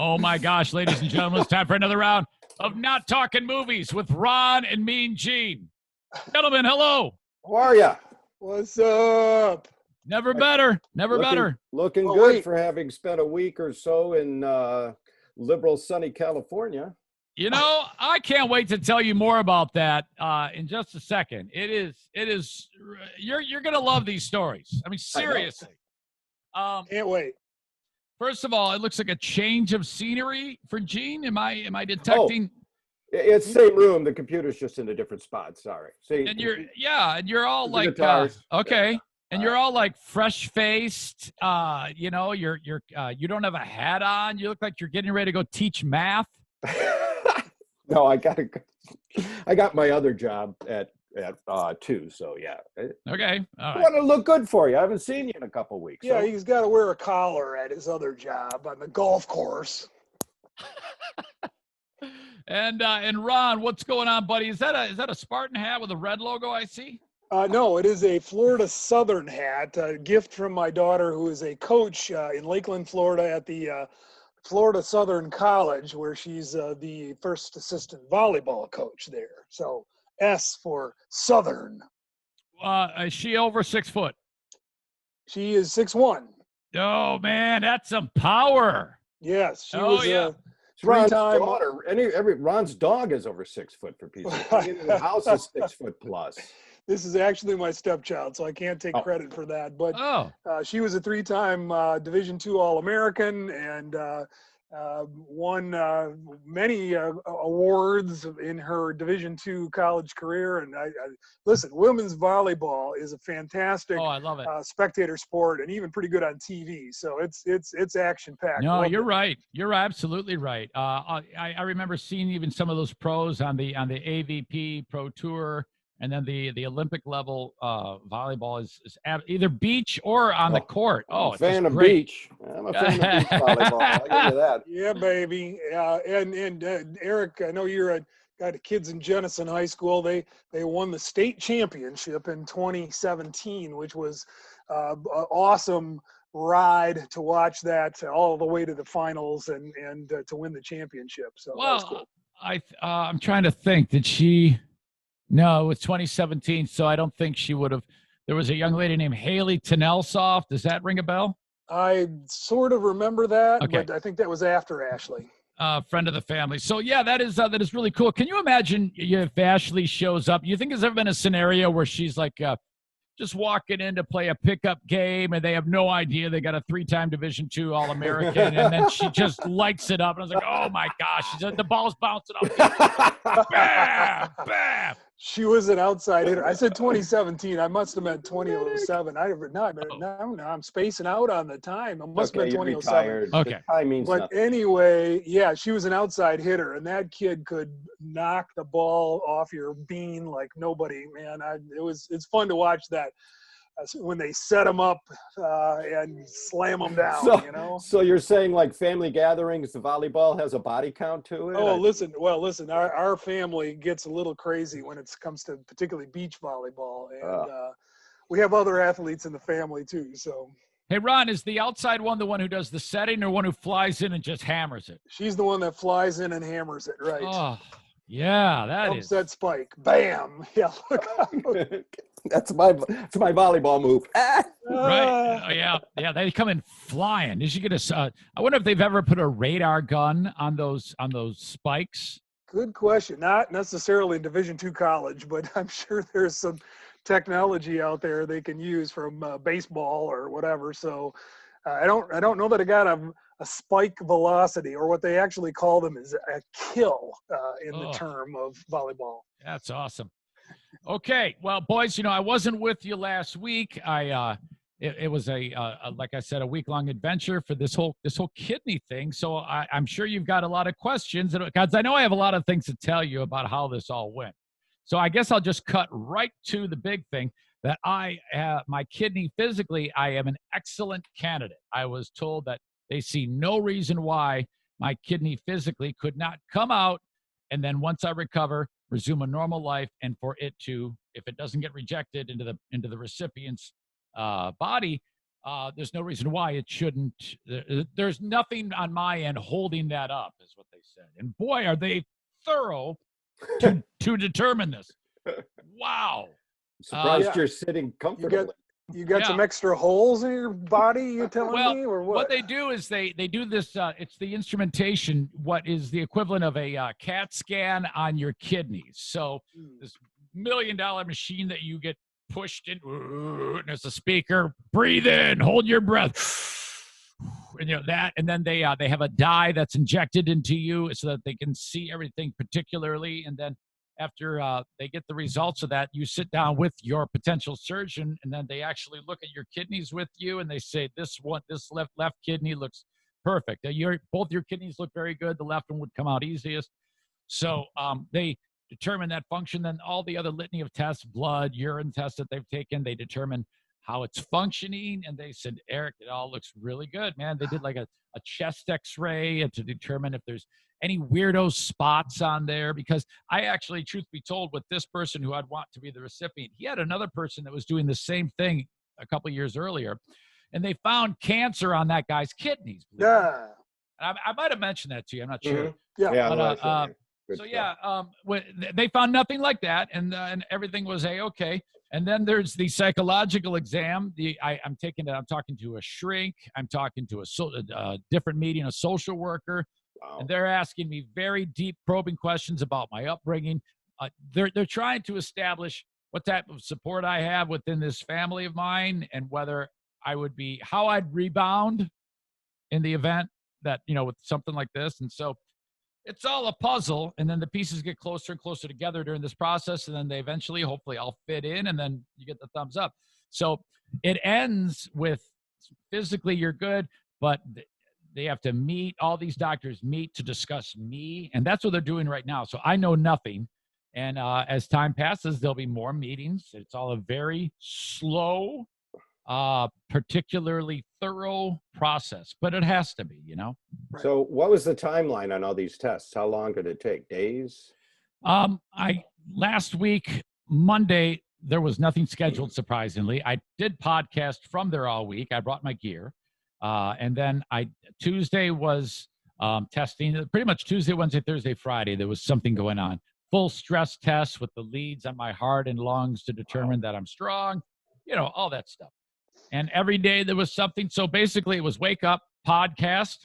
Oh my gosh, ladies and gentlemen, it's time for another round of Not Talking Movies with Ron and Mean Gene. Gentlemen, hello. How are ya? What's up? Never better. Never better. Looking Oh, good wait. for having spent a week or so in liberal sunny California. You know, I can't wait to tell you more about that in just a second. It is. You're gonna love these stories. I mean, seriously. Can't wait. First of all, it looks like a change of scenery for Gene. Am I detecting? It's same room. The computer's just in a different spot. Sorry. See, And you're all the like guitars. okay. Yeah. And you're all like fresh faced. You know, you don't have a hat on. You look like you're getting ready to go teach math. No, I got my other job at 2. So yeah. Okay. All I right. want to look good for you. I haven't seen you in a couple weeks. Yeah, so. he's got to wear a collar at his other job on the golf course. And Ron, what's going on, buddy? Is that a Spartan hat with a red logo I see? No, it is a Florida Southern hat, a gift from my daughter, who is a coach in Lakeland, Florida, at the Florida Southern College, where she's the first assistant volleyball coach there. So S for Southern. Is she over 6 foot? She is 6'1". Oh man, that's some power. Yes, she Oh, was yeah. It's Ron's three-time- daughter. Ron's dog is over 6 foot for people. The house is 6 foot plus. This is actually my stepchild, so I can't take credit for that. But she was a 3-time Division II All-American and won many awards in her Division II college career. And I listen, women's volleyball is a fantastic I love it. spectator sport, and even pretty good on TV. So it's action packed. No, you're right. You're absolutely right. I remember seeing even some of those pros on the AVP Pro Tour. And then the Olympic level volleyball is either beach or on the court. Oh, I'm a fan of great. beach. I'm a fan of beach volleyball. I'll give you that. Yeah, baby. And Eric, I know you're got kids in Jenison High School. They won the state championship in 2017, which was an awesome ride to watch that all the way to the finals and to win the championship. So that was cool. I'm trying to think. Did she? No, it was 2017, so I don't think she would have. There was a young lady named Haley Tenelsoft. Does that ring a bell? I sort of remember that, Okay. but I think that was after Ashley. Friend of the family. So yeah, that is really cool. Can you imagine if Ashley shows up? You think there's ever been a scenario where she's like just walking in to play a pickup game and they have no idea they got a 3-time Division II All-American, and then she just lights it up, and I was like, oh my gosh, the ball's bouncing off. Bam, bam. She was an outside hitter. I said 2017. I must have meant 2007. I'm spacing out on the time. It must have been 2007. Okay. The time means But nothing. anyway, yeah, she was an outside hitter, and that kid could knock the ball off your bean like nobody, man. It's fun to watch that when they set them up and slam them down, you know? So you're saying like family gatherings, the volleyball has a body count to it? Oh, listen, our family gets a little crazy when it comes to particularly beach volleyball, and we have other athletes in the family too. So, Hey, Ron, is the outside one the one who does the setting, or one who flies in and just hammers it? she's the one that flies in and hammers it, right? Oh, yeah, that is. That spike, bam! Yeah, look out. That's my volleyball move. Right. Yeah. They come in flying. Did you get a? I wonder if they've ever put a radar gun on those spikes. Good question. Not necessarily in Division II college, but I'm sure there's some technology out there they can use from baseball or whatever. So I don't know that I got a spike velocity, or what they actually call them is a kill in the term of volleyball. That's awesome. Okay, well, boys, I wasn't with you last week. It was like I said, a week-long adventure for this whole kidney thing. So I'm sure you've got a lot of questions, because I know I have a lot of things to tell you about how this all went. So I guess I'll just cut right to the big thing, that my kidney physically, I am an excellent candidate. I was told that they see no reason why my kidney physically could not come out, and then once I recover, resume a normal life, and for it to, if it doesn't get rejected into the recipient's body, there's no reason why it shouldn't. There's nothing on my end holding that up, is what they said. And boy, are they thorough to determine this. Wow. Surprised you're sitting comfortably. You got some extra holes in your body, you're telling me, or what? What they do is they do this, it's the instrumentation, what is the equivalent of a CAT scan on your kidneys. So this $1 million machine that you get pushed in, and there's a speaker, breathe in, hold your breath. And that, and then they have a dye that's injected into you so that they can see everything particularly. And then after they get the results of that, you sit down with your potential surgeon, and then they actually look at your kidneys with you, and they say, this left kidney looks perfect. Both your kidneys look very good. The left one would come out easiest. So they determine that function. Then all the other litany of tests, blood, urine tests that they've taken, they determine how it's functioning. And they said, Eric, it all looks really good, man. They did like a chest x-ray to determine if there's any weirdo spots on there, because I actually, truth be told, with this person who I'd want to be the recipient, he had another person that was doing the same thing a couple of years earlier, and they found cancer on that guy's kidneys. Yeah. I might have mentioned that to you. I'm not sure. Yeah. They found nothing like that, and everything was A-okay. And then there's the psychological exam. I'm talking to a shrink. I'm talking to a different meeting, a social worker. Wow. And they're asking me very deep, probing questions about my upbringing. They're trying to establish what type of support I have within this family of mine, and whether how I'd rebound in the event that, with something like this. And so it's all a puzzle, and then the pieces get closer and closer together during this process, and then they eventually, hopefully, I'll fit in, and then you get the thumbs up. So it ends with physically you're good, but they have to meet, all these doctors meet to discuss me, and that's what they're doing right now. So I know nothing, and as time passes, there'll be more meetings. It's all a very slow, particularly thorough process, but it has to be, So what was the timeline on all these tests? How long did it take? Days? Last week, Monday, there was nothing scheduled, surprisingly. I did podcast from there all week. I brought my gear. And then Tuesday was testing. Pretty much Tuesday, Wednesday, Thursday, Friday, there was something going on. Full stress tests with the leads on my heart and lungs to determine that I'm strong, all that stuff. And every day there was something. So basically it was wake up, podcast,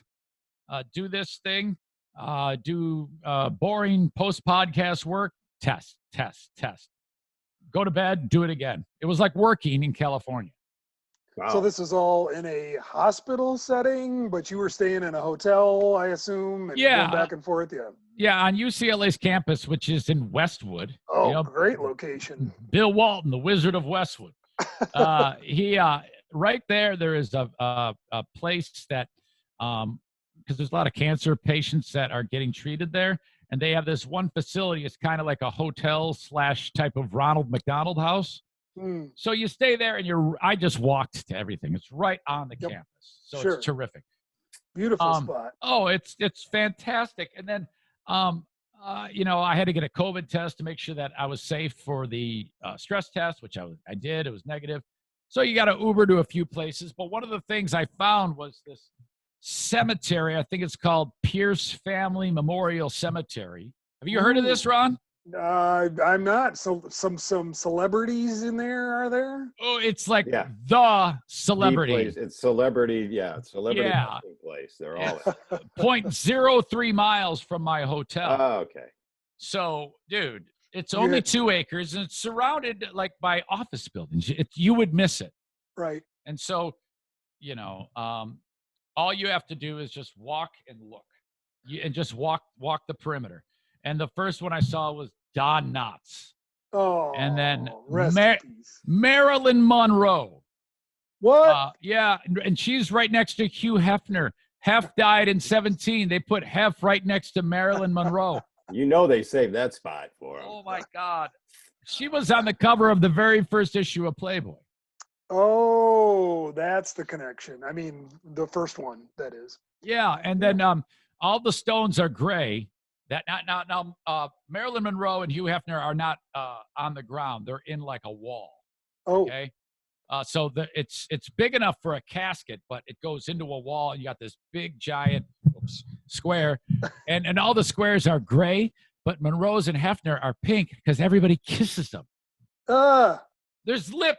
do this thing, do boring post-podcast work, test. Go to bed, do it again. It was like working in California. Wow. So this is all in a hospital setting, but you were staying in a hotel, I assume, and going back and forth. Yeah, on UCLA's campus, which is in Westwood. Oh, great location. Bill Walton, the Wizard of Westwood. He right there is a place that, because there's a lot of cancer patients that are getting treated there, and they have this one facility. It's kind of like a hotel / type of Ronald McDonald House. So you stay there, and I just walked to everything. It's right on the campus. So it's terrific. Beautiful spot. Oh, it's fantastic. And then, I had to get a COVID test to make sure that I was safe for the stress test, which I did. It was negative. So you got to Uber to a few places. But one of the things I found was this cemetery. I think it's called Pierce Family Memorial Cemetery. Have you heard of this, Ron? I'm not. So some celebrities in there, are there? Oh, it's like the celebrity. It's celebrity, celebrity place. They're all 0.03 miles from my hotel. Oh, okay. So, dude, it's only 2 acres, and it's surrounded by office buildings. You would miss it. Right. And so, all you have to do is just walk and look, and just walk the perimeter. And the first one I saw was Don Knotts. Oh, and then Marilyn Monroe. What? Yeah, and she's right next to Hugh Hefner. Hef died in 17. They put Hef right next to Marilyn Monroe. They saved that spot for him. Oh, my God. She was on the cover of the very first issue of Playboy. Oh, that's the connection. I mean, the first one, that is. Yeah, and then all the stones are gray. Now, Marilyn Monroe and Hugh Hefner are not on the ground. They're in like a wall. Oh. Okay. So it's big enough for a casket, but it goes into a wall, and you got this big giant square, and all the squares are gray, but Monroe's and Hefner are pink because everybody kisses them. There's lip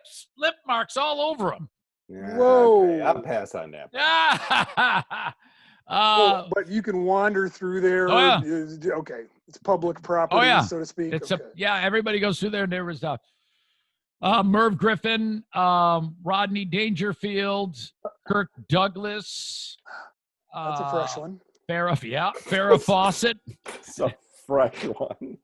marks all over them. Yeah, Whoa! Okay. I'll pass on that. But you can wander through there. Oh, yeah. Okay, it's public property, so to speak. It's okay. everybody goes through there. There was Merv Griffin, Rodney Dangerfield, Kirk Douglas. That's a fresh one. Farrah Fawcett. It's a fresh one.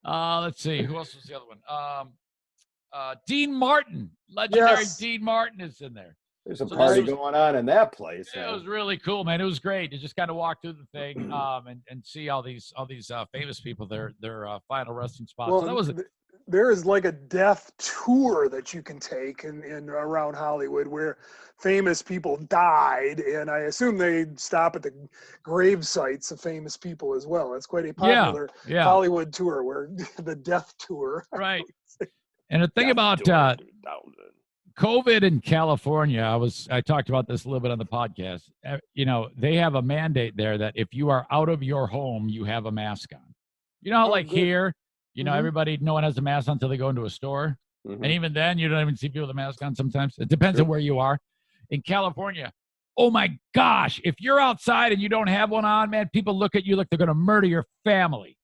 Let's see. Who else was the other one? Dean Martin. Legendary Dean Martin is in there. There's a party going on in that place. Yeah, it was really cool, man. It was great to just kind of walk through the thing and see all these famous people, their final resting spots. Well, so that was there is like a death tour that you can take in around Hollywood where famous people died, and I assume they stop at the grave sites of famous people as well. It's quite a popular Hollywood tour, where the death tour. Right. And the thing about COVID in California, I talked about this a little bit on the podcast. You know, they have a mandate there that if you are out of your home, you have a mask on. You know how here, you know, everybody, no one has a mask on until they go into a store. And even then, you don't even see people with a mask on sometimes. It depends on where you are. In California, oh my gosh, if you're outside and you don't have one on, man, people look at you like they're going to murder your family.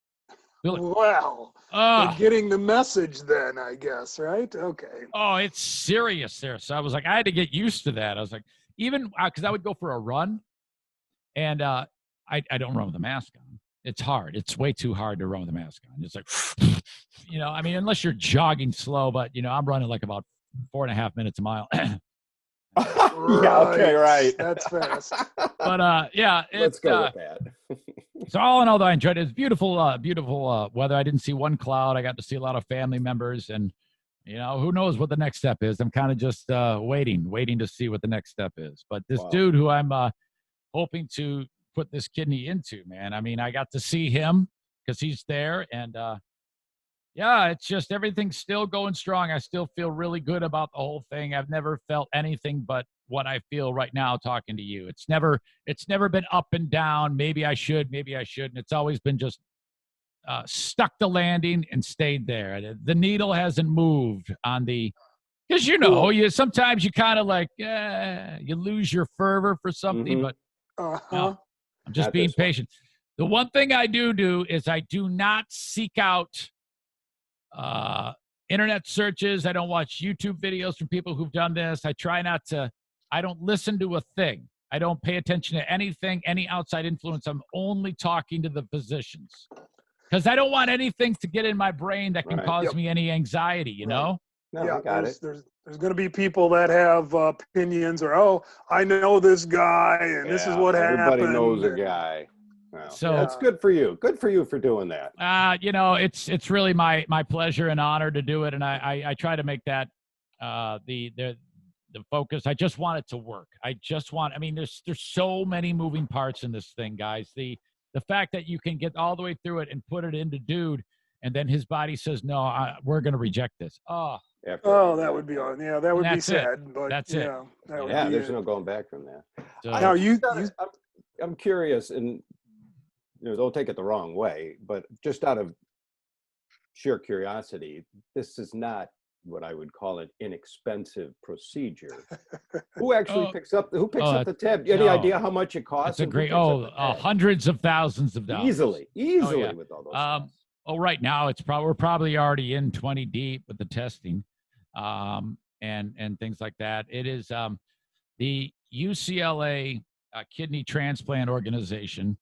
Like, wow. They're getting the message then, I guess, right? Okay. Oh, it's serious there. So I was like, I had to get used to that. I was like, even because I would go for a run, and I don't run with a mask on. It's hard. It's way too hard to run with a mask on. It's like, you know, I mean, unless you're jogging slow, but, you know, I'm running like about 4.5 minutes a mile. Yeah, okay, right. That's fast. But let's go with that. So all in all, though, I enjoyed it. It's beautiful, beautiful weather. I didn't see one cloud. I got to see a lot of family members, and you know, who knows what the next step is. I'm kind of just waiting to see what the next step is. But this dude who I'm hoping to put this kidney into, man. I mean, I got to see him because he's there, and it's just everything's still going strong. I still feel really good about the whole thing. I've never felt anything but what I feel right now talking to you. It's never been up and down. Maybe I should, maybe I shouldn't. It's always been just stuck the landing and stayed there. The needle hasn't moved on the, because you know, sometimes you kind of like, you lose your fervor for something, but no, I'm just being patient. The one thing I do is I do not seek out internet searches. I don't watch YouTube videos from people who've done this. I try not to. I don't listen to a thing. I don't pay attention to anything, any outside influence. I'm only talking to the physicians because I don't want anything to get in my brain that can cause me any anxiety, you know? No, I got it. There's going to be people that have opinions or, I know this guy and this is what happened. Everybody knows a guy. Well, so that's good for you. Good for you for doing that. You know, it's really my pleasure and honor to do it. And I try to make that the focus. I just want it to work. I mean, there's so many moving parts in this thing, guys. The fact that you can get all the way through it and put it into dude, and then his body says, no, we're going to reject this. That would be on. Yeah, that would be sad. But that's it. There's no going back from that. So, now I'm curious, and you know, don't take it the wrong way, but just out of sheer curiosity, this is not what I would call an inexpensive procedure. Who actually picks up the tab? Any idea how much it costs? It's a great hundreds of thousands of dollars. Easily with all those. Right now we're probably already in 20 deep with the testing, and things like that. It is the UCLA Kidney Transplant Organization.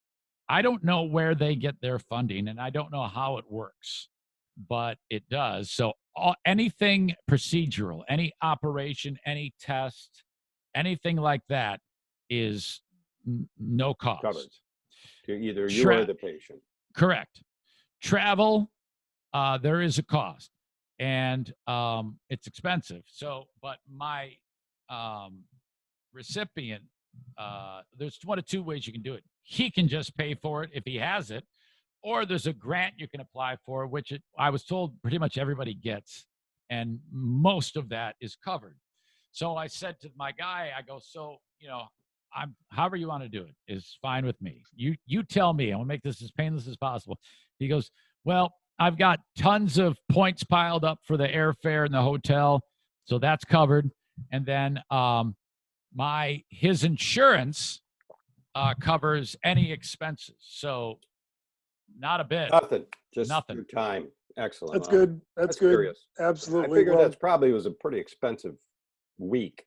I don't know where they get their funding, and I don't know how it works, but it does. So anything procedural, any operation, any test, anything like that is no cost. Covered. Either you or the patient. Correct. Travel, there is a cost, and it's expensive. So, but my recipient, there's one of two ways you can do it. He can just pay for it if he has it, or there's a grant you can apply for, which I was told pretty much everybody gets. and most of that is covered. So I said to my guy, I go, so, however you want to do it is fine with me. You tell me. I want to make this as painless as possible. He goes, well, I've got tons of points piled up for the airfare and the hotel, so that's covered. And then his insurance covers any expenses. So not a bit. Nothing. Just nothing. Your time. Excellent. That's good. That's good. Curious. Absolutely. I figured that's probably was a pretty expensive week.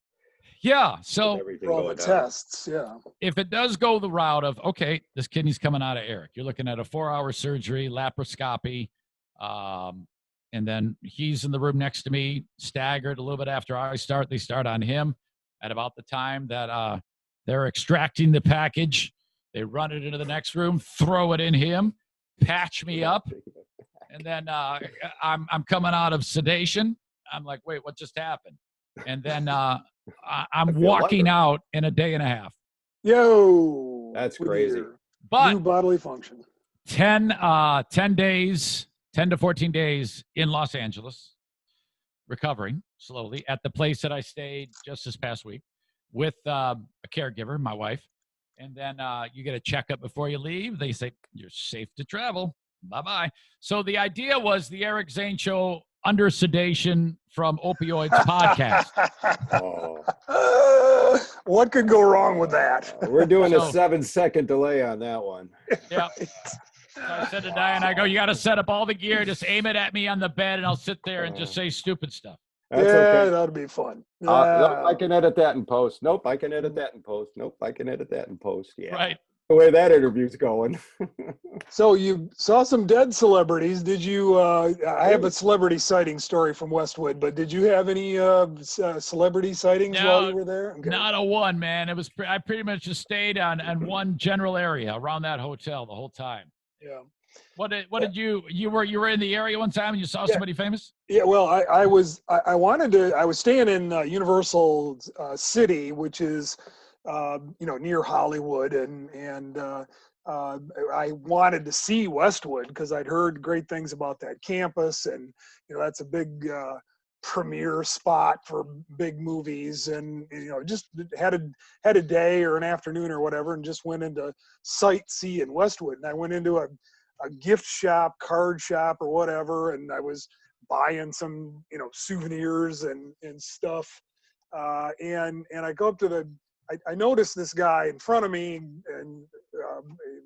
Yeah. So for all the tests. Yeah. If it does go the route of, okay, this kidney's coming out of Eric, you're looking at a 4-hour surgery, laparoscopy, and then he's in the room next to me, staggered a little bit after I start. They start on him at about the time that they're extracting the package. They run it into the next room, throw it in him, patch me up, and then I'm coming out of sedation. I'm like, wait, what just happened? And then I'm walking out in a day and a half. Yo, that's crazy. But new bodily function. 10 days, 10 to 14 days in Los Angeles, recovering slowly at the place that I stayed just this past week with a caregiver, my wife. And then you get a checkup before you leave. They say, you're safe to travel. Bye-bye. So the idea was the Eric Zane Show under sedation from opioids podcast. What could go wrong with that? We're doing a 7-second delay on that one. Yeah. So I said to Diane, I go, you got to set up all the gear. Just aim it at me on the bed, and I'll sit there and just say stupid stuff. That's okay. That'd be fun. Nope, I can edit that in post. Nope, I can edit that in post. Nope, I can edit that in post. Yeah. Right. The way that interview's going. So you saw some dead celebrities. Did you? I have a celebrity sighting story from Westwood, but did you have any celebrity sightings while you were there? Okay. Not a one, man. It was. I pretty much just stayed on one general area around that hotel the whole time. Yeah. What did you were in the area one time and you saw somebody famous? Yeah, well, I was staying in Universal City, which is near Hollywood, and I wanted to see Westwood because I'd heard great things about that campus, and that's a big premiere spot for big movies, and just had a day or an afternoon or whatever, and just went into sightsee in Westwood, and I went into a gift shop, card shop, or whatever, and I was buying some souvenirs and stuff, and I go up to I noticed this guy in front of me, and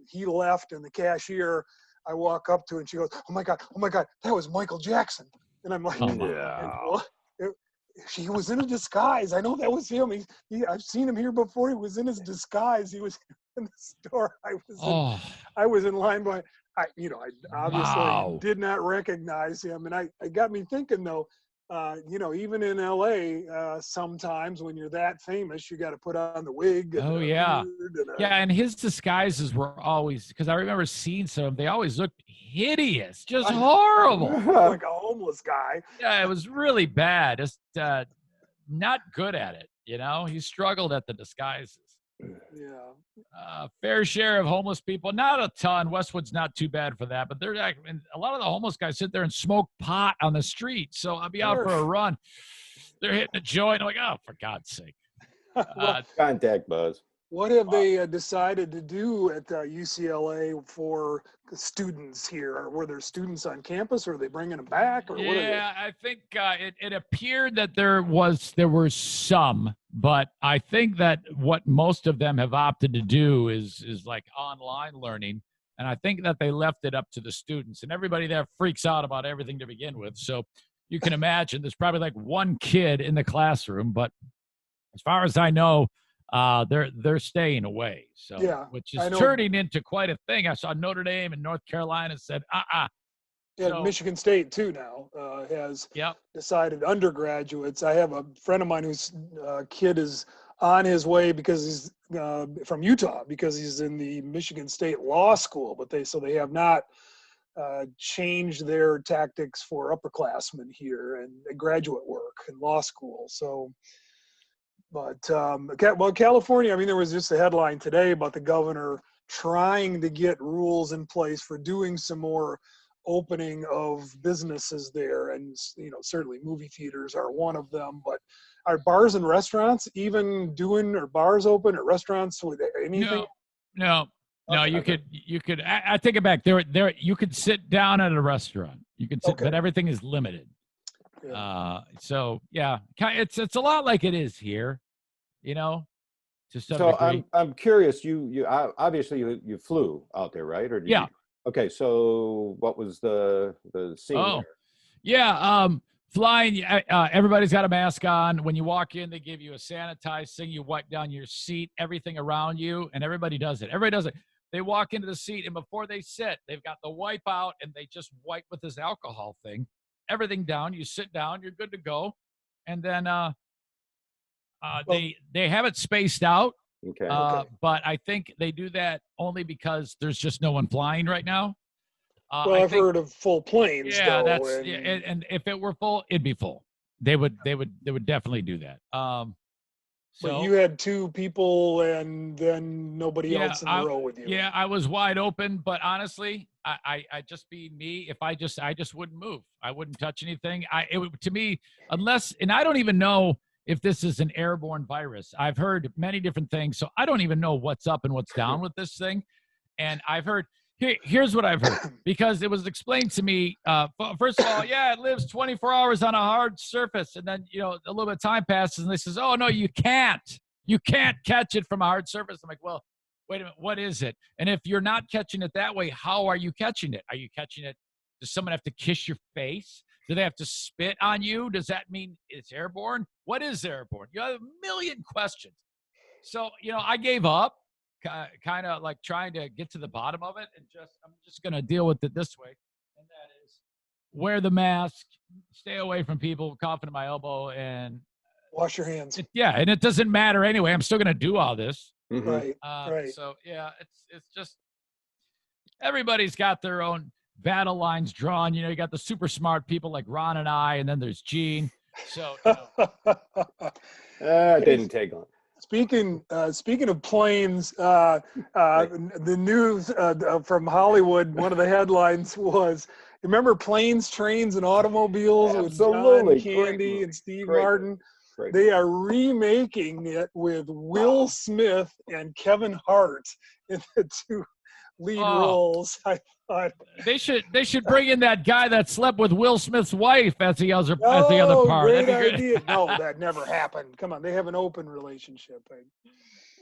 he left, and the cashier, I walk up to, and she goes, oh my God, that was Michael Jackson. And I'm like, what? He was in a disguise. I know that was him. I've seen him here before. He was in his disguise. He was in the store. I was in line by, I obviously did not recognize him. And I got me thinking though, even in LA, sometimes when you're that famous, you got to put on the wig. And and his disguises were always, because I remember seeing some, they always looked hideous, just horrible. Like a homeless guy. Yeah, it was really bad. Just not good at it. He struggled at the disguises. Yeah. Fair share of homeless people, not a ton. Westwood's not too bad for that, but they're a lot of the homeless guys sit there and smoke pot on the street. So I'll be out for a run. They're hitting a joint. I'm like, oh, for God's sake. Contact buzz. What have they decided to do at UCLA for students here? Were there students on campus, or are they bringing them back? Or I think it appeared that there were some, but I think that what most of them have opted to do is like online learning, and I think that they left it up to the students, and everybody there freaks out about everything to begin with. So you can imagine there's probably like one kid in the classroom, but as far as I know, they're staying away. So, which is turning into quite a thing. I saw Notre Dame and North Carolina said, Yeah, so, Michigan State too now has decided undergraduates. I have a friend of mine whose kid is on his way because he's from Utah, because he's in the Michigan State Law School, but they have not changed their tactics for upperclassmen here and graduate work and law school. So. But, California, there was just a headline today about the governor trying to get rules in place for doing some more opening of businesses there, and certainly movie theaters are one of them. But are bars and restaurants even doing, or bars open, or restaurants with anything? No. Okay. You could. I take it back. There. You could sit down at a restaurant. You could sit, but everything is limited. Yeah. So yeah, it's a lot like it is here, to some So degree. I'm curious. You obviously you flew out there, right? Or did Yeah. you? Okay. So what was the scene there? Yeah. Flying. Everybody's got a mask on. When you walk in, they give you a sanitized thing. You wipe down your seat, everything around you, and everybody does it. Everybody does it. They walk into the seat, and before they sit, they've got the wipe out, and they just wipe with this alcohol thing. Everything down. You sit down. You're good to go. And then they have it spaced out. Okay. But I think they do that only because there's just no one flying right now. Well, I've heard of full planes. Yeah, though, and if it were full, it'd be full. They would definitely do that. But you had two people, and then nobody else in the row with you. Yeah, I was wide open, but honestly, I just be me. If I just wouldn't move. I wouldn't touch anything. To me, unless, and I don't even know if this is an airborne virus. I've heard many different things, so I don't even know what's up and what's down with this thing. And I've heard. Here's what I've heard, because it was explained to me. First of all, yeah, it lives 24 hours on a hard surface, and then a little bit of time passes, and they says, "Oh no, you can't catch it from a hard surface." I'm like, "Well, wait a minute, what is it?" And if you're not catching it that way, how are you catching it? Are you catching it? Does someone have to kiss your face? Do they have to spit on you? Does that mean it's airborne? What is airborne? You have a million questions. So I gave up. Kind of like trying to get to the bottom of it, and I'm just going to deal with it this way, and that is wear the mask, stay away from people coughing in my elbow, and wash your hands. And it doesn't matter anyway. I'm still going to do all this. Right. So yeah, it's just everybody's got their own battle lines drawn. You got the super smart people like Ron and I, and then there's Gene. So it didn't take long. Speaking of planes, the news from Hollywood, one of the headlines was, remember Planes, Trains, and Automobiles with John Candy and Steve Martin? They are remaking it with Will Smith and Kevin Hart in the two lead roles. I thought they should bring in that guy that slept with Will Smith's wife as the other part. Great idea. No, that never happened. Come on, they have an open relationship.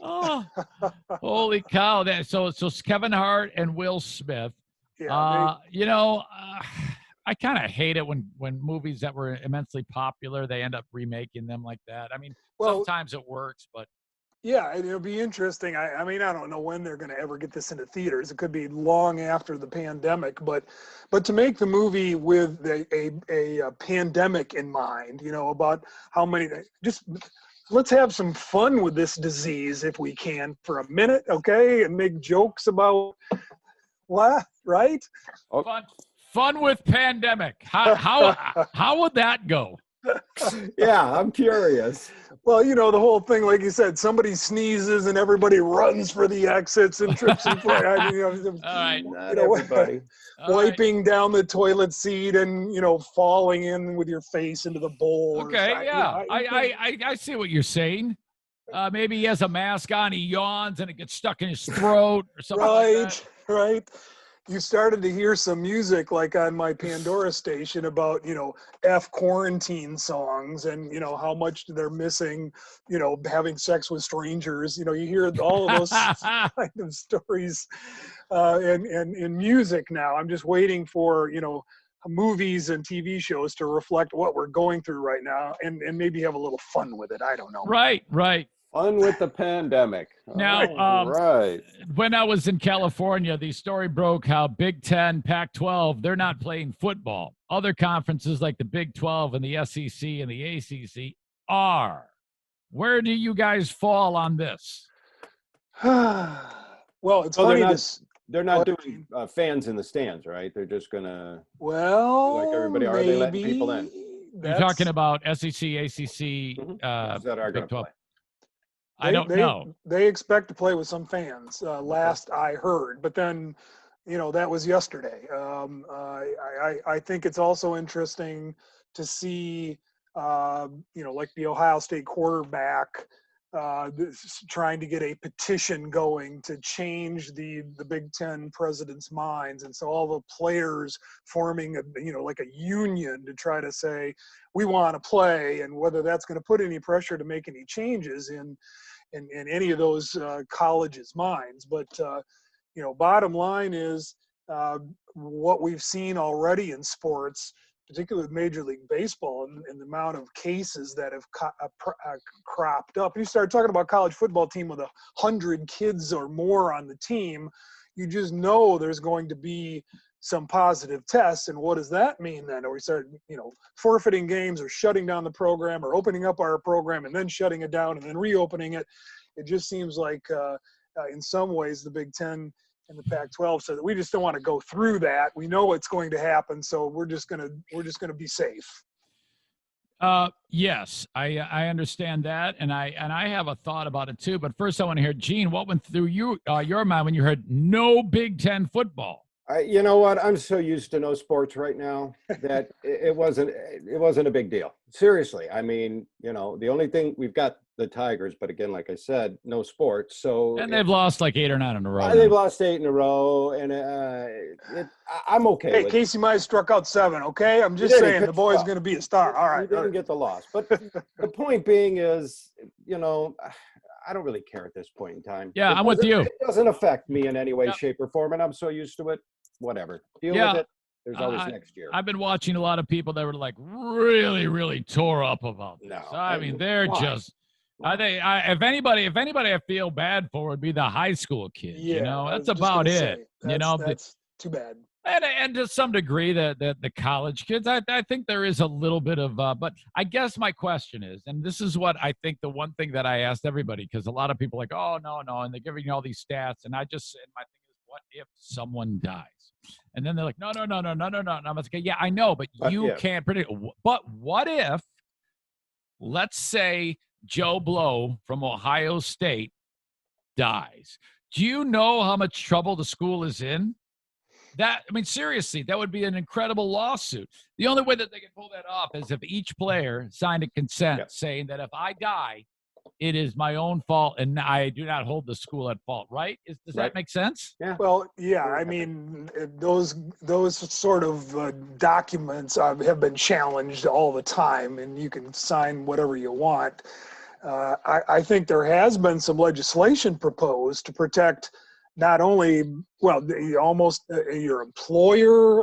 Oh, holy cow! So Kevin Hart and Will Smith. Yeah. I kind of hate it when movies that were immensely popular, they end up remaking them like that. I mean, sometimes it works, but. Yeah, it'll be interesting. I mean, I don't know when they're going to ever get this into theaters. It could be long after the pandemic, but to make the movie with a pandemic in mind, about how many, just let's have some fun with this disease if we can for a minute, okay, and make jokes about what, right? Fun with pandemic. How would that go? Yeah, I'm curious. Well, the whole thing, like you said, somebody sneezes and everybody runs for the exits and trips and falls. All right. Not everybody. Wiping down the toilet seat and falling in with your face into the bowl. Okay, yeah, I see what you're saying. Maybe he has a mask on, he yawns, and it gets stuck in his throat or something like that. Right. You started to hear some music like on my Pandora station about, F quarantine songs and, how much they're missing, having sex with strangers. You hear all of those kind of stories in music now. I'm just waiting for, movies and TV shows to reflect what we're going through right now and maybe have a little fun with it. I don't know. Right. Fun with the pandemic. Now, when I was in California, the story broke how Big Ten, Pac-12, they're not playing football. Other conferences like the Big 12 and the SEC and the ACC are. Where do you guys fall on this? Well, it's funny. They're not doing fans in the stands, right? They're just going to, like everybody, are they letting people in? You're talking about SEC, ACC, that are going to play. I don't know. They expect to play with some fans, last I heard. But then that was yesterday. I think it's also interesting to see, like the Ohio State quarterback trying to get a petition going to change the Big Ten president's minds, and so all the players forming like a union to try to say we want to play, and whether that's going to put any pressure to make any changes in any of those colleges' minds. But bottom line is what we've seen already in sports, particularly with Major League Baseball, and the amount of cases that have cropped up. You start talking about college football team with 100 kids or more on the team, you just know there's going to be some positive tests. And what does that mean then? Or we start, forfeiting games or shutting down the program or opening up our program and then shutting it down and then reopening it. It just seems like in some ways the Big Ten and the Pac-12 said that we just don't want to go through that. We know it's going to happen, so we're just gonna be safe. Yes, I understand that, and I have a thought about it too. But first, I want to hear, Gene, what went through your mind when you heard no Big Ten football? You know what? I'm so used to no sports right now that it wasn't a big deal. Seriously, I mean, the only thing we've got the Tigers, but again, like I said, no sports. So and they've lost like 8 or 9 in a row. They've lost 8 in a row, and I'm okay. Hey, Casey Mize struck out 7. Okay, I'm just saying the boy's going to be a star. All right, he didn't get the loss, but the point being is, I don't really care at this point in time. Yeah, I'm with you. It doesn't affect me in any way, shape, or form, and I'm so used to it. Whatever. Deal with it. There's always next year. I've been watching a lot of people that were like really, really tore up about this. No, I mean, they're just. If anybody I feel bad for would be the high school kids. Yeah, that's about it. That's too bad. And to some degree, the college kids, I think there is a little bit of. But I guess my question is, and this is what I think the one thing that I asked everybody, because a lot of people are like, oh no, and they're giving you all these stats, and I just said my thing is, what if someone dies? And then they're like, no. And I'm like, yeah, I know, but you can't predict. But what if, let's say, Joe Blow from Ohio State dies? Do you know how much trouble the school is in? Seriously, that would be an incredible lawsuit. The only way that they can pull that off is if each player signed a consent saying that if I die, it is my own fault and I do not hold the school at fault, right? Does that make sense? Yeah. Well, yeah, I mean, those sort of documents have been challenged all the time, and you can sign whatever you want. I think there has been some legislation proposed to protect not only, almost your employer,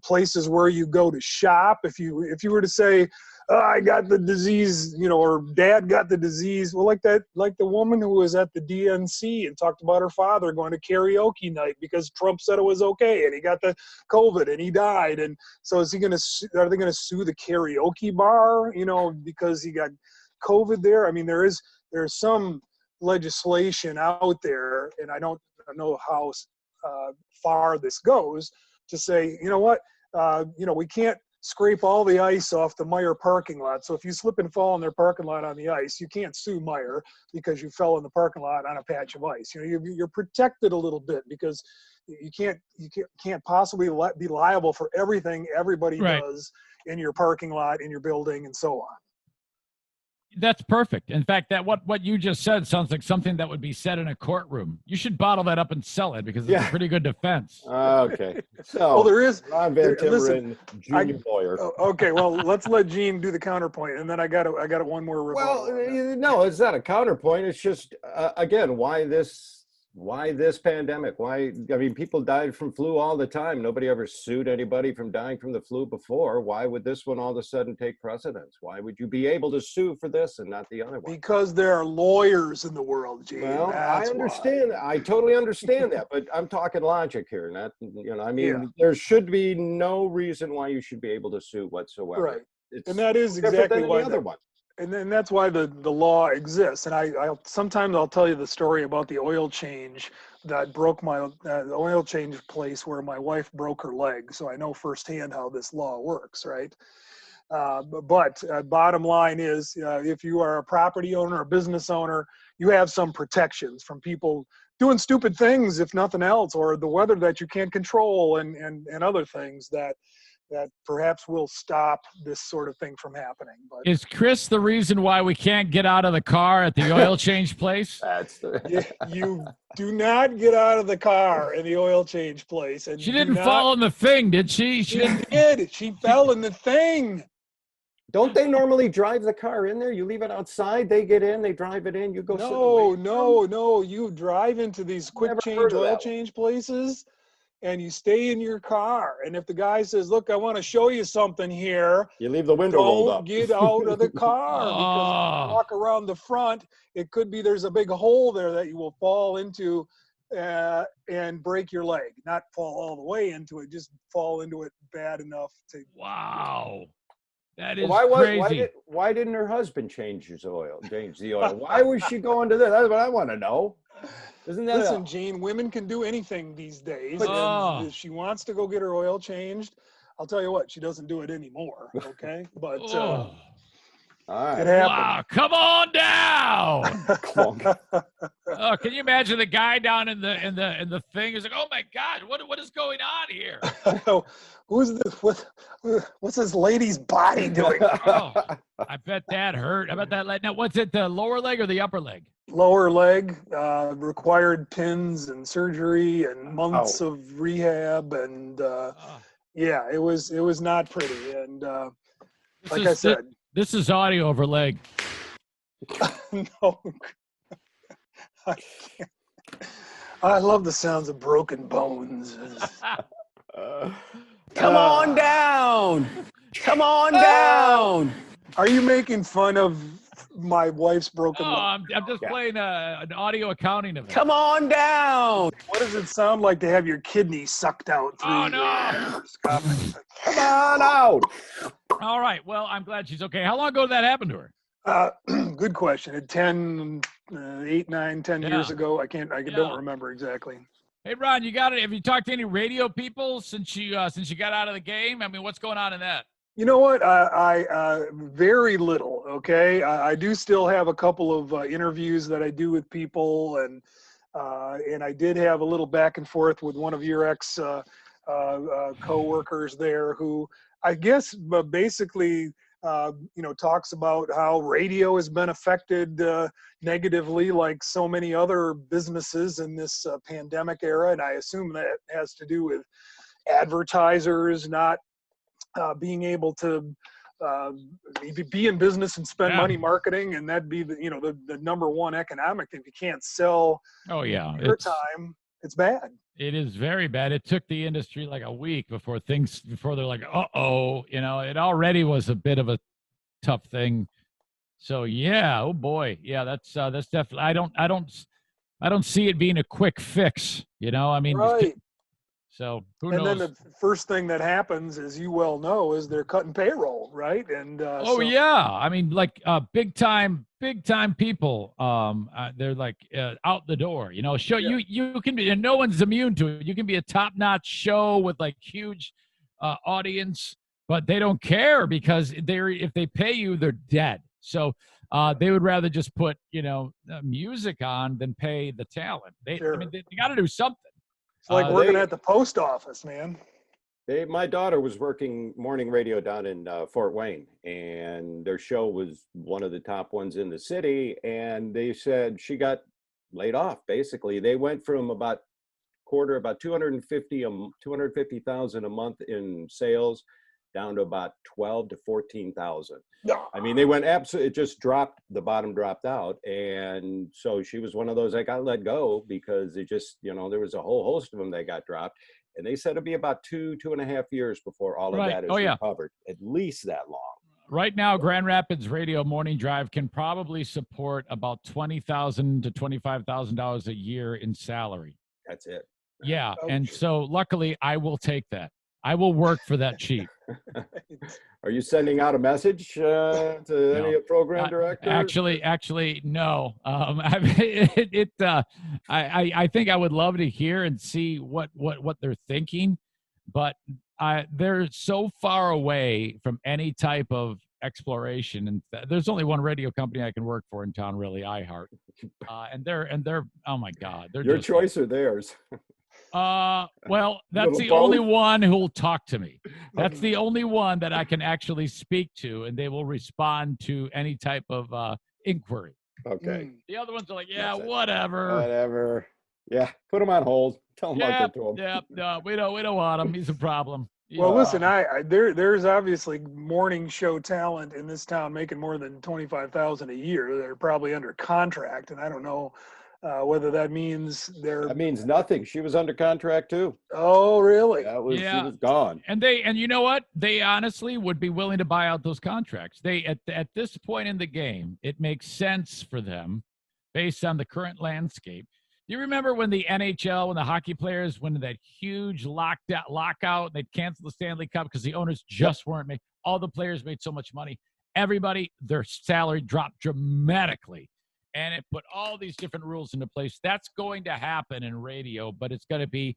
places where you go to shop. If you were to say, I got the disease, or dad got the disease. Well, like the woman who was at the DNC and talked about her father going to karaoke night because Trump said it was okay, and he got the COVID and he died. And so are they going to sue the karaoke bar, because he got COVID there? I mean, there's some legislation out there, and I don't know how far this goes, to say, we can't scrape all the ice off the Meijer parking lot. So if you slip and fall in their parking lot on the ice, you can't sue Meijer because you fell in the parking lot on a patch of ice. You're protected a little bit because you can't possibly be liable for everything everybody does in your parking lot, in your building, and so on. That's perfect. In fact, that what you just said sounds like something that would be said in a courtroom. You should bottle that up and sell it because it's a pretty good defense. Okay. So there is Ron Van Timmeren, junior lawyer. Okay, well, let's let Gene do the counterpoint, and then I got one more rebuttal. Well, no, it's not a counterpoint. It's just again, why this pandemic? People died from flu all the time. Nobody ever sued anybody from dying from the flu before. Why would this one all of a sudden take precedence? Why would you be able to sue for this and not the other one? Because there are lawyers in the world, Gene. Well, I understand that. I totally understand that, but I'm talking logic here. Not, there should be no reason why you should be able to sue whatsoever. Right. And that is exactly why the other one. And then that's why the law exists. And I'll sometimes I'll tell you the story about the oil change that broke the oil change place where my wife broke her leg. So I know firsthand how this law works, right? But bottom line is, if you are a property owner, a business owner, you have some protections from people doing stupid things, if nothing else, or the weather that you can't control, and other things that perhaps will stop this sort of thing from happening. But is Chris the reason why we can't get out of the car at the oil change place? That's the you do not get out of the car in the oil change place. And she didn't fall in the thing, did she? She did. She fell in the thing. Don't they normally drive the car in there? You leave it outside, they get in, they drive it in, you go No. You drive into these quick change oil change places, and you stay in your car. And if the guy says, "Look, I want to show you something here," you leave the window rolled up. Don't get out of the car because if you walk around the front, it could be there's a big hole there that you will fall into and break your leg. Not fall all the way into it, just fall into it bad enough to. Wow. That is crazy. Why didn't her husband change the oil? Why was she going to this? That's what I want to know. Isn't that? Listen, Gene, women can do anything these days. And if she wants to go get her oil changed, I'll tell you what, she doesn't do it anymore. Okay, but all right. it happened. Wow, come on down. Oh, can you imagine the guy down in the thing? He's like, "Oh my God, what is going on here?" Who's this? What's this lady's body doing? Oh, I bet that hurt. I bet that. Now, what's it? The lower leg or the upper leg? Lower leg, required pins and surgery and months of rehab, and yeah, it was not pretty. And like I said, this is audio over leg. No, I can't. I love the sounds of broken bones. Come on down. Come on down. Are you making fun of my wife's broken leg? I'm just playing an audio accounting of it. Come on down. What does it sound like to have your kidney sucked out through Oh, no. Come on out. All right. Well, I'm glad she's okay. How long ago did that happen to her? Good question. 8, 9, 10 years ago. I don't remember exactly. Hey, Ron, you got it. Have you talked to any radio people since you got out of the game? I mean, what's going on in that? You know what? I very little. Okay, I do still have a couple of interviews that I do with people, and I did have a little back and forth with one of your ex co-workers there, who I guess basically talks about how radio has been affected negatively, like so many other businesses in this pandemic era, and I assume that has to do with advertisers not being able to be in business and spend money marketing, and that'd be the number one economic thing. If you can't sell airtime, it's bad. It is very bad. It took the industry like a week before they're like, it already was a bit of a tough thing. So yeah, oh boy, yeah, that's definitely. I don't see it being a quick fix. I mean, right. So who knows? And then the first thing that happens, as you well know, is they're cutting payroll, right? And yeah, I mean, like big time people. They're like out the door. Show you can be, and no one's immune to it. You can be a top-notch show with like huge audience, but they don't care because if they pay you, they're dead. So they would rather just put music on than pay the talent. I mean, they got to do something. It's like working at the post office, man. My daughter was working morning radio down in Fort Wayne, and their show was one of the top ones in the city. And they said she got laid off. Basically, they went from about 250,000 a month in sales down to about 12 to 14,000. I mean, they went absolutely, it just dropped, the bottom dropped out. And so she was one of those that got let go because it just, there was a whole host of them that got dropped. And they said it'd be about 2.5 years before all of that is recovered, at least that long. Right now, Grand Rapids Radio Morning Drive can probably support about $20,000 to $25,000 a year in salary. That's it. Yeah. And so luckily I will take that. I will work for that cheap. Are you sending out a message to any program directors? Actually, no. I think I would love to hear and see what they're thinking, but they're so far away from any type of exploration, and there's only one radio company I can work for in town, really, iHeart. And they're oh my God, they're Your just, choice or theirs? well, that's Little the only both? one who'll talk to me. That's the only one that I can actually speak to, and they will respond to any type of inquiry. Okay. The other ones are like, yeah, That's it. whatever. Whatever. Yeah, put them on hold. Tell them like it to them. Yeah, no, we don't want him. He's a problem. Well, listen, there's obviously morning show talent in this town making more than $25,000 a year. They're probably under contract, and I don't know whether that means they're. That means nothing. She was under contract too. Oh, really? She was gone. And you know what? They honestly would be willing to buy out those contracts. They at this point in the game, it makes sense for them based on the current landscape. Do you remember when the NHL, when the hockey players, when that huge lockout, they'd cancel the Stanley Cup because the owners just weren't making, all the players made so much money. Everybody, their salary dropped dramatically. And it put all these different rules into place. That's going to happen in radio, but it's going to be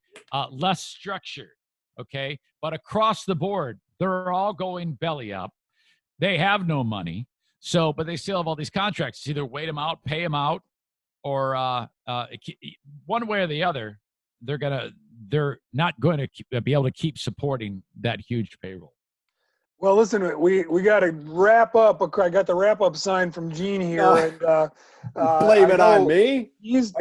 less structured, okay? But across the board, they're all going belly up. They have no money, but they still have all these contracts. It's either wait them out, pay them out, or one way or the other, they're not going to be able to keep supporting that huge payroll. Well, listen, we got to wrap up. I got the wrap up sign from Gene here, and blame it on me.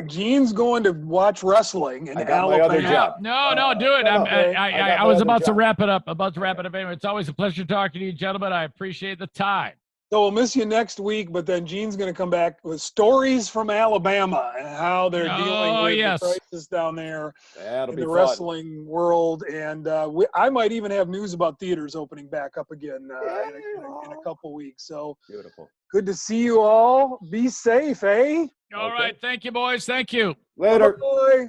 Gene's going to watch wrestling in Alabama. My other job. No, do it. I was about to wrap it up. Anyway, it's always a pleasure talking to you, gentlemen. I appreciate the time. So we'll miss you next week, but then Gene's going to come back with stories from Alabama and how they're dealing with the crisis down there in the wrestling world. And I might even have news about theaters opening back up again in a couple weeks. So beautiful. Good to see you all. Be safe, eh? All right. Thank you, boys. Thank you. Later. Bye.